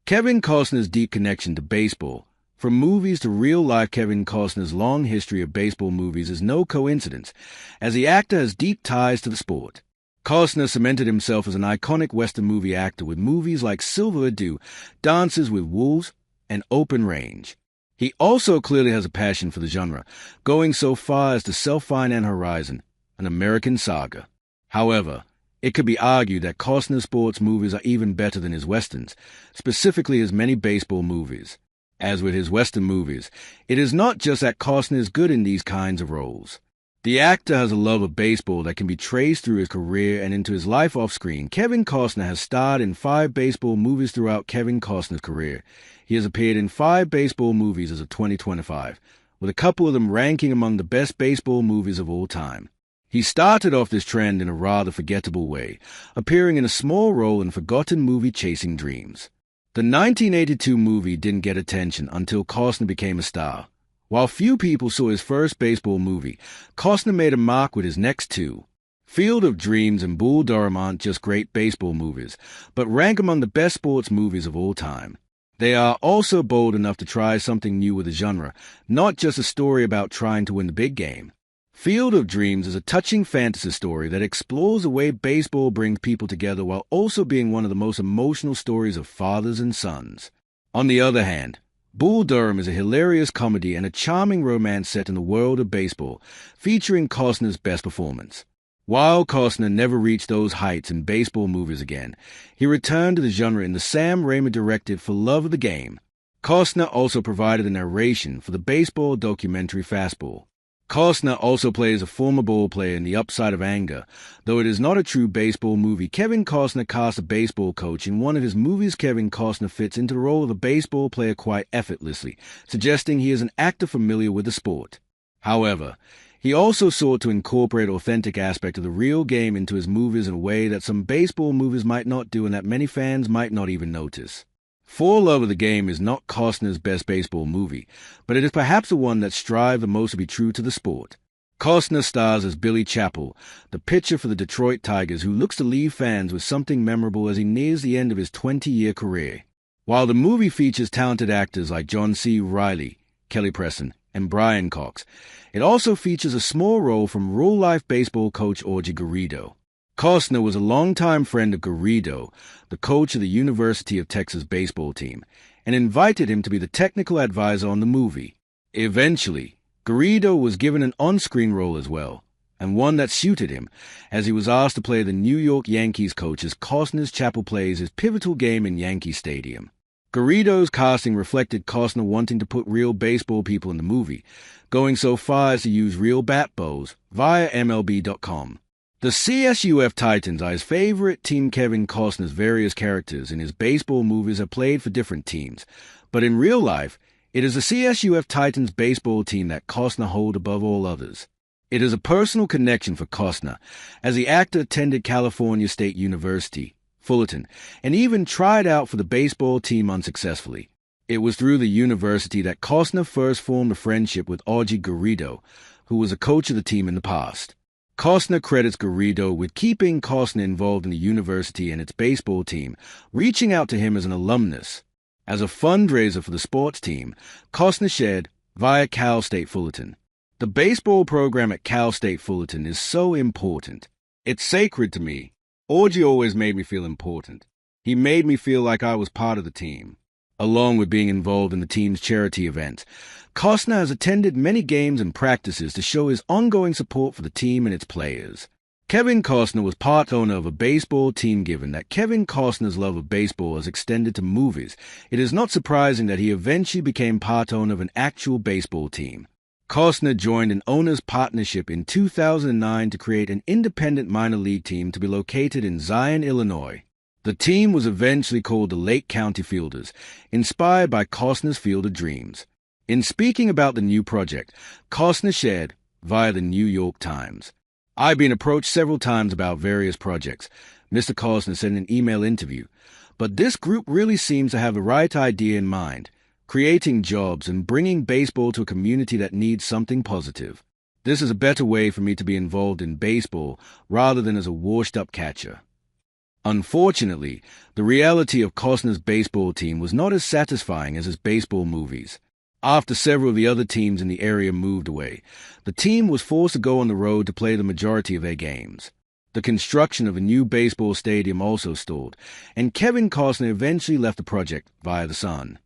Kevin Costner's deep connection to baseball, from movies to real-life. Kevin Costner's long history of baseball movies is no coincidence, as the actor has deep ties to the sport. Costner cemented himself as an iconic Western movie actor with movies like Silver Ado, Dances with Wolves, and Open Range. He also clearly has a passion for the genre, going so far as to self-finance Horizon, an American saga. However, it could be argued that Costner's sports movies are even better than his westerns, specifically his many baseball movies. As with his western movies, it is not just that Costner is good in these kinds of roles. The actor has a love of baseball that can be traced through his career and into his life off-screen. Kevin Costner has starred in 5 baseball movies throughout Kevin Costner's career. He has appeared in 5 baseball movies as of 2025, with a couple of them ranking among the best baseball movies of all time. He started off this trend in a rather forgettable way, appearing in a small role in forgotten movie Chasing Dreams. The 1982 movie didn't get attention until Costner became a star. While few people saw his first baseball movie, Costner made a mark with his next 2. Field of Dreams and Bull Durham aren't just great baseball movies, but rank among the best sports movies of all time. They are also bold enough to try something new with the genre, not just a story about trying to win the big game. Field of Dreams is a touching fantasy story that explores the way baseball brings people together while also being one of the most emotional stories of fathers and sons. On the other hand, Bull Durham is a hilarious comedy and a charming romance set in the world of baseball, featuring Costner's best performance. While Costner never reached those heights in baseball movies again, he returned to the genre in the Sam Raimi-directed For Love of the Game. Costner also provided the narration for the baseball documentary Fastball. Costner also plays a former ball player in The Upside of Anger. Though it is not a true baseball movie, Kevin Costner cast a baseball coach in one of his movies. Kevin Costner fits into the role of a baseball player quite effortlessly, suggesting he is an actor familiar with the sport. However, he also sought to incorporate authentic aspect of the real game into his movies in a way that some baseball movies might not do and that many fans might not even notice. For Love of the Game is not Costner's best baseball movie, but it is perhaps the one that strives the most to be true to the sport. Costner stars as Billy Chappell, the pitcher for the Detroit Tigers who looks to leave fans with something memorable as he nears the end of his 20-year career. While the movie features talented actors like John C. Reilly, Kelly Preston, and Brian Cox, it also features a small role from real-life baseball coach Augie Garrido. Costner was a longtime friend of Garrido, the coach of the University of Texas baseball team, and invited him to be the technical advisor on the movie. Eventually, Garrido was given an on-screen role as well, and one that suited him, as he was asked to play the New York Yankees coach as Costner's Chappell plays his pivotal game in Yankee Stadium. Garrido's casting reflected Costner wanting to put real baseball people in the movie, going so far as to use real bat bows via MLB.com. The CSUF Titans are his favorite team. Kevin Costner's various characters in his baseball movies are played for different teams, but in real life, it is the CSUF Titans baseball team that Costner holds above all others. It is a personal connection for Costner, as the actor attended California State University, Fullerton, and even tried out for the baseball team unsuccessfully. It was through the university that Costner first formed a friendship with Augie Garrido, who was a coach of the team in the past. Costner credits Garrido with keeping Costner involved in the university and its baseball team, reaching out to him as an alumnus. As a fundraiser for the sports team, Costner shared via Cal State Fullerton. The baseball program at Cal State Fullerton is so important. It's sacred to me. Augie always made me feel important. He made me feel like I was part of the team. Along with being involved in the team's charity events, Costner has attended many games and practices to show his ongoing support for the team and its players. Kevin Costner was part owner of a baseball team. Given that Kevin Costner's love of baseball has extended to movies, it is not surprising that he eventually became part owner of an actual baseball team. Costner joined an owner's partnership in 2009 to create an independent minor league team to be located in Zion, Illinois. The team was eventually called the Lake County Fielders, inspired by Costner's Field of Dreams. In speaking about the new project, Costner shared via the New York Times, "I've been approached several times about various projects," Mr. Costner said in an email interview, "but this group really seems to have the right idea in mind, creating jobs and bringing baseball to a community that needs something positive. This is a better way for me to be involved in baseball rather than as a washed-up catcher." Unfortunately, the reality of Costner's baseball team was not as satisfying as his baseball movies. After several of the other teams in the area moved away, the team was forced to go on the road to play the majority of their games. The construction of a new baseball stadium also stalled, and Kevin Costner eventually left the project via the Sun.